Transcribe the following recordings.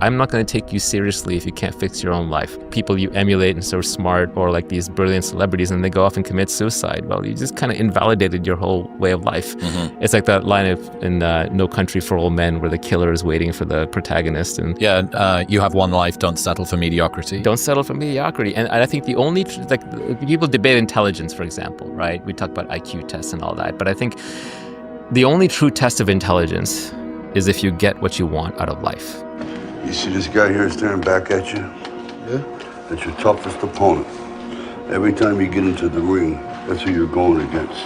I'm not going to take you seriously if you can't fix your own life. People you emulate and so smart, or like these brilliant celebrities, and they go off and commit suicide. Well, you just kind of invalidated your whole way of life. Mm-hmm. It's like that line in No Country for Old Men where the killer is waiting for the protagonist. And you have one life, don't settle for mediocrity. Don't settle for mediocrity. And I think the only, people debate intelligence, for example, right? We talk about IQ tests and all that. But I think the only true test of intelligence is if you get what you want out of life. You see this guy here staring back at you? Yeah? That's your toughest opponent. Every time you get into the ring, that's who you're going against.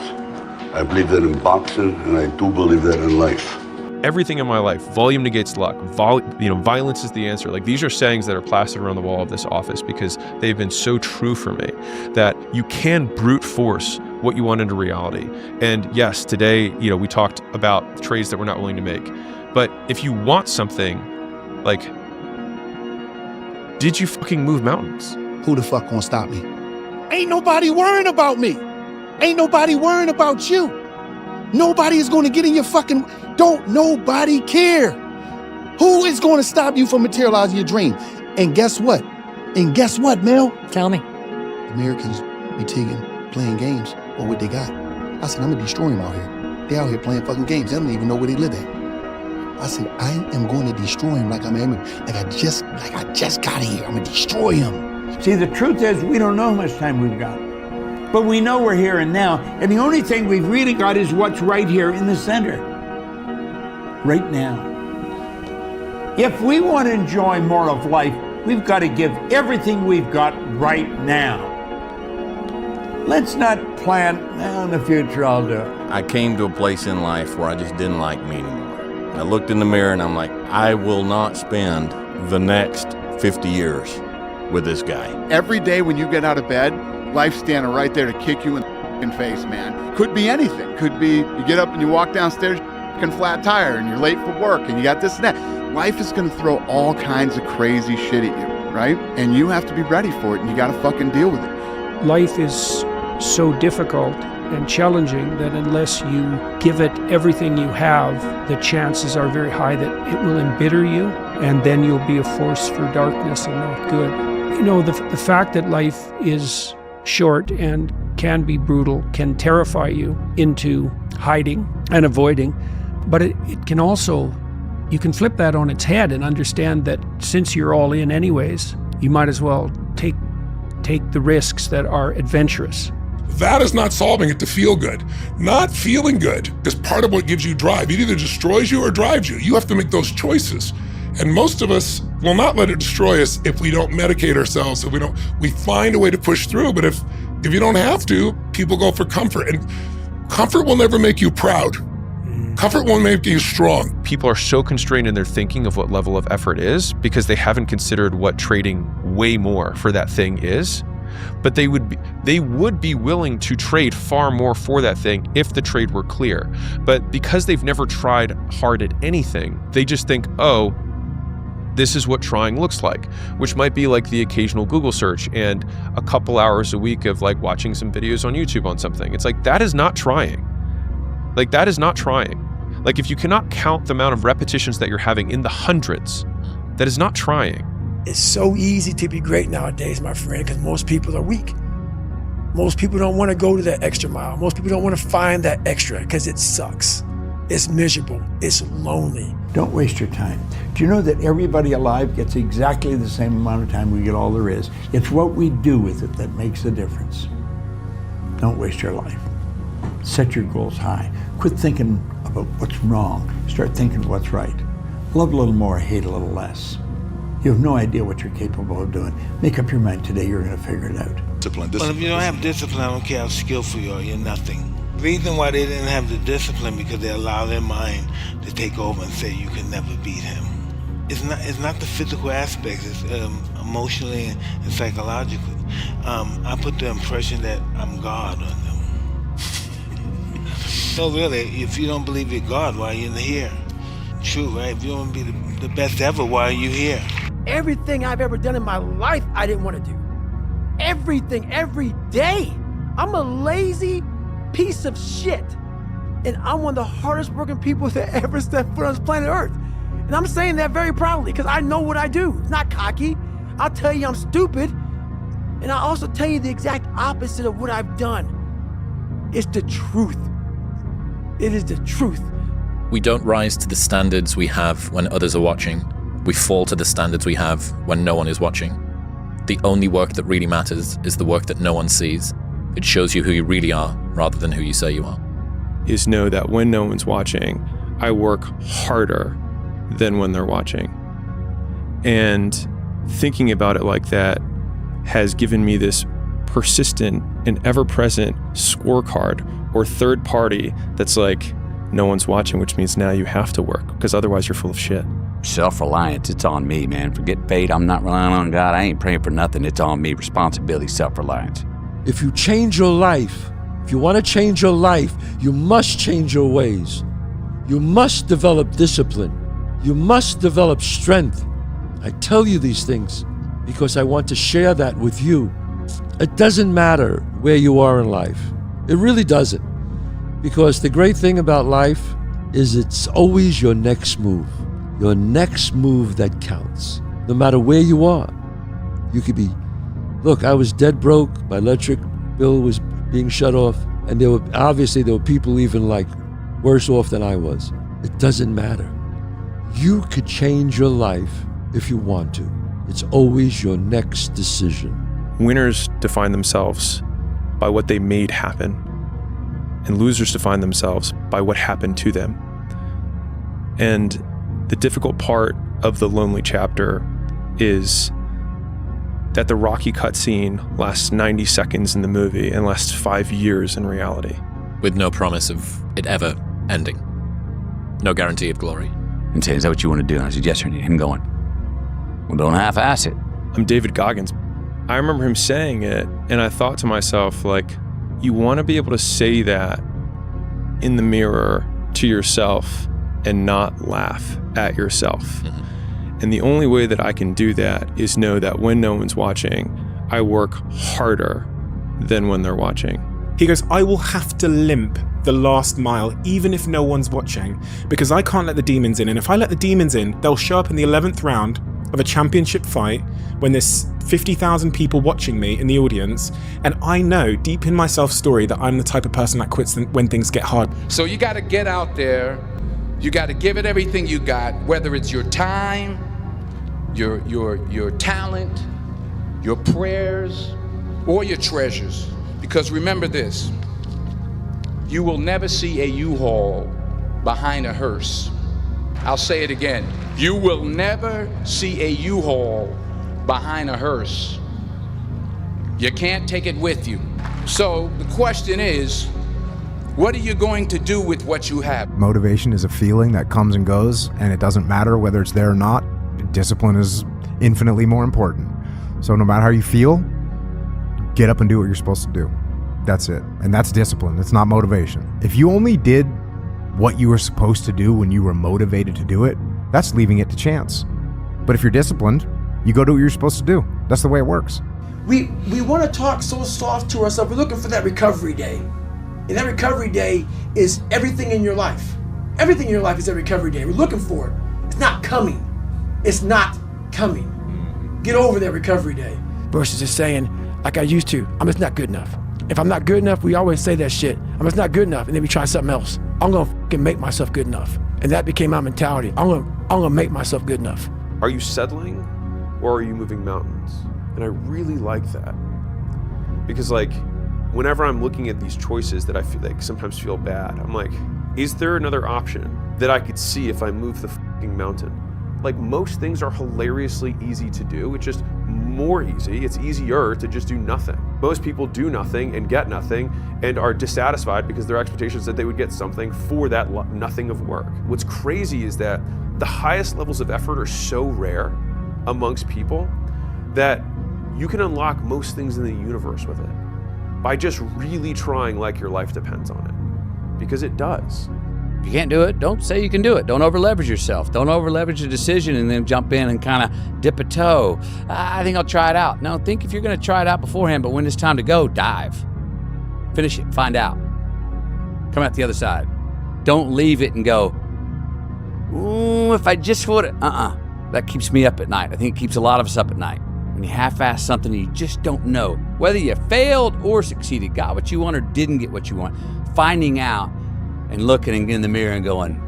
I believe that in boxing, and I do believe that in life. Everything in my life, volume negates luck. Violence is the answer. Like, these are sayings that are plastered around the wall of this office because they've been so true for me that you can brute force what you want into reality. And yes, today, we talked about trades that we're not willing to make. But if you want something, like, did you fucking move mountains? Who the fuck gonna stop me? Ain't nobody worrying about me. Ain't nobody worrying about you. Nobody is gonna get in your fucking... Don't nobody care. Who is gonna stop you from materializing your dream? And guess what? Mel? Tell me. Americans be playing games or what they got. I said, I'm gonna destroy them out here. They out here playing fucking games. They don't even know where they live at. I said, I am going to destroy him like I just got here. I'm gonna destroy him. See, the truth is we don't know how much time we've got. But we know we're here and now. And the only thing we've really got is what's right here in the center. Right now. If we want to enjoy more of life, we've got to give everything we've got right now. Let's not plan, in the future I'll do it. I came to a place in life where I just didn't like me anymore. I looked in the mirror and I'm like, I will not spend the next 50 years with this guy. Every day when you get out of bed, life's standing right there to kick you in the face, man. Could be anything. Could be you get up and you walk downstairs, flat tire, and you're late for work, and you got this and that. Life is gonna throw all kinds of crazy shit at you, right? And you have to be ready for it, and you gotta fucking deal with it. Life is so difficult and challenging that unless you give it everything you have, the chances are very high that it will embitter you, and then you'll be a force for darkness and not good. The fact that life is short and can be brutal can terrify you into hiding and avoiding, but it can also, you can flip that on its head and understand that since you're all in anyways, you might as well take the risks that are adventurous. That is not solving it to feel good. Not feeling good is part of what gives you drive. It either destroys you or drives you. You have to make those choices. And most of us will not let it destroy us if we don't medicate ourselves, if we find a way to push through. But if you don't have to, people go for comfort. And comfort will never make you proud. Comfort won't make you strong. People are so constrained in their thinking of what level of effort is because they haven't considered what trading way more for that thing is. But they would be willing to trade far more for that thing if the trade were clear. But because they've never tried hard at anything, they just think, oh, this is what trying looks like, which might be like the occasional Google search and a couple hours a week of like watching some videos on YouTube on something. It's like, that is not trying. Like, that is not trying. Like, if you cannot count the amount of repetitions that you're having in the hundreds, that is not trying. It's so easy to be great nowadays, my friend, because most people are weak. Most people don't want to go to that extra mile. Most people don't want to find that extra because it sucks. It's miserable. It's lonely. Don't waste your time. Do you know that everybody alive gets exactly the same amount of time we get all there is? It's what we do with it that makes the difference. Don't waste your life. Set your goals high. Quit thinking about what's wrong. Start thinking what's right. Love a little more, hate a little less. You have no idea what you're capable of doing. Make up your mind today, you're gonna figure it out. Discipline. Well, if you don't have discipline, I don't care how skillful you are, you're nothing. The reason why they didn't have the discipline because they allow their mind to take over and say you can never beat him. It's not the physical aspects, it's emotionally and psychologically. I put the impression that I'm God on them. So really, if you don't believe you're God, why are you here? True, right? If you don't want to be the best ever, why are you here? Everything I've ever done in my life, I didn't want to do. Everything, every day. I'm a lazy piece of shit. And I'm one of the hardest working people that ever stepped foot on this planet Earth. And And I'm saying that very proudly because I know what I do. It's not cocky. I'll tell you I'm stupid. And I'll also tell you the exact opposite of what I've done. It's the truth. It is the truth. We don't rise to the standards we have when others are watching. We fall to the standards we have when no one is watching. The only work that really matters is the work that no one sees. It shows you who you really are rather than who you say you are. Is know that when no one's watching, I work harder than when they're watching. And thinking about it like that has given me this persistent and ever-present scorecard or third party that's like, no one's watching, which means now you have to work because otherwise you're full of shit. Self-reliance, it's on me, man. Forget fate, I'm not relying on God. I ain't praying for nothing. It's on me. Responsibility, self-reliance. If you change your life, if you want to change your life, you must change your ways. You must develop discipline. You must develop strength. I tell you these things because I want to share that with you. It doesn't matter where you are in life. It really doesn't. Because the great thing about life is it's always your next move. Your next move that counts. No matter where you are. You could be, look, I was dead broke. My electric bill was being shut off. And there were people even like worse off than I was. It doesn't matter. You could change your life if you want to. It's always your next decision. Winners define themselves by what they made happen, and losers define themselves by what happened to them. And the difficult part of the lonely chapter is that the Rocky cutscene lasts 90 seconds in the movie and lasts 5 years in reality. With no promise of it ever ending. No guarantee of glory. And say, is that what you want to do? And I said, yes, sir. And him going, well, don't half-ass it. I'm David Goggins. I remember him saying it, and I thought to myself, like, you want to be able to say that in the mirror to yourself and not laugh at yourself. Mm-hmm. And the only way that I can do that is know that when no one's watching, I work harder than when they're watching. He goes, I will have to limp the last mile, even if no one's watching, because I can't let the demons in. And if I let the demons in, they'll show up in the 11th round of a championship fight when there's 50,000 people watching me in the audience. And I know deep in my self-story that I'm the type of person that quits when things get hard. So you got to get out there. You got to give it everything you got, whether it's your time, your talent, your prayers, or your treasures. Because remember this, you will never see a U-Haul behind a hearse. I'll say it again. You will never see a U-Haul behind a hearse. You can't take it with you. So the question is, what are you going to do with what you have? Motivation is a feeling that comes and goes, and it doesn't matter whether it's there or not. Discipline is infinitely more important. So no matter how you feel, get up and do what you're supposed to do. That's it. And that's discipline. It's not motivation. If you only did what you were supposed to do when you were motivated to do it, that's leaving it to chance. But if you're disciplined, you go do what you're supposed to do. That's the way it works. We want to talk so soft to ourselves. We're looking for that recovery day. And that recovery day is everything in your life. Everything in your life is a recovery day. We're looking for it. It's not coming. It's not coming. Get over that recovery day. Versus just saying, like I used to, I'm just not good enough. If I'm not good enough, we always say that shit. I'm just not good enough, and then we try something else. I'm gonna fucking make myself good enough. And that became my mentality. I'm gonna make myself good enough. Are you settling or are you moving mountains? And I really like that. Because like, whenever I'm looking at these choices that I feel like sometimes feel bad, I'm like, is there another option that I could see if I move the fucking mountain? Like, most things are hilariously easy to do. It's just more easy. It's easier to just do nothing. Most people do nothing and get nothing and are dissatisfied because their expectations that they would get something for that nothing of work. What's crazy is that the highest levels of effort are so rare amongst people that you can unlock most things in the universe with it by just really trying like your life depends on it, because it does. If you can't do it, don't say you can do it. Don't over-leverage yourself. Don't over-leverage a decision and then jump in and kind of dip a toe. I think I'll try it out. No, think if you're going to try it out beforehand, but when it's time to go, dive. Finish it. Find out. Come out the other side. Don't leave it and go, Ooh, if I just would have, that keeps me up at night. I think it keeps a lot of us up at night. When you half-ass something, you just don't know whether you failed or succeeded, got what you want or didn't get what you want. Finding out and looking in the mirror and going,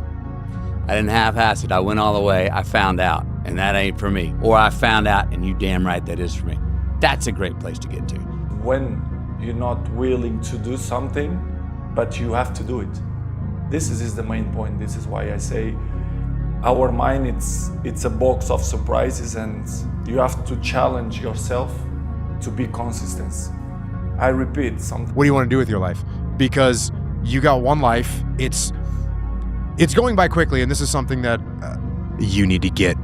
I didn't half-ass it. I went all the way. I found out, and that ain't for me. Or I found out, and you damn right that is for me. That's a great place to get to. When you're not willing to do something, but you have to do it. This is the main point. This is why I say our mind, it's a box of surprises, and you have to challenge yourself to be consistent. I repeat something. What do you want to do with your life? Because you got one life. It's going by quickly, and this is something that you need to get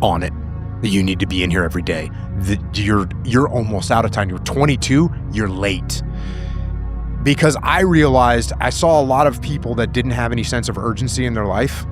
on it. You need to be in here every day. You're almost out of time. You're 22. You're late. Because I realized I saw a lot of people that didn't have any sense of urgency in their life,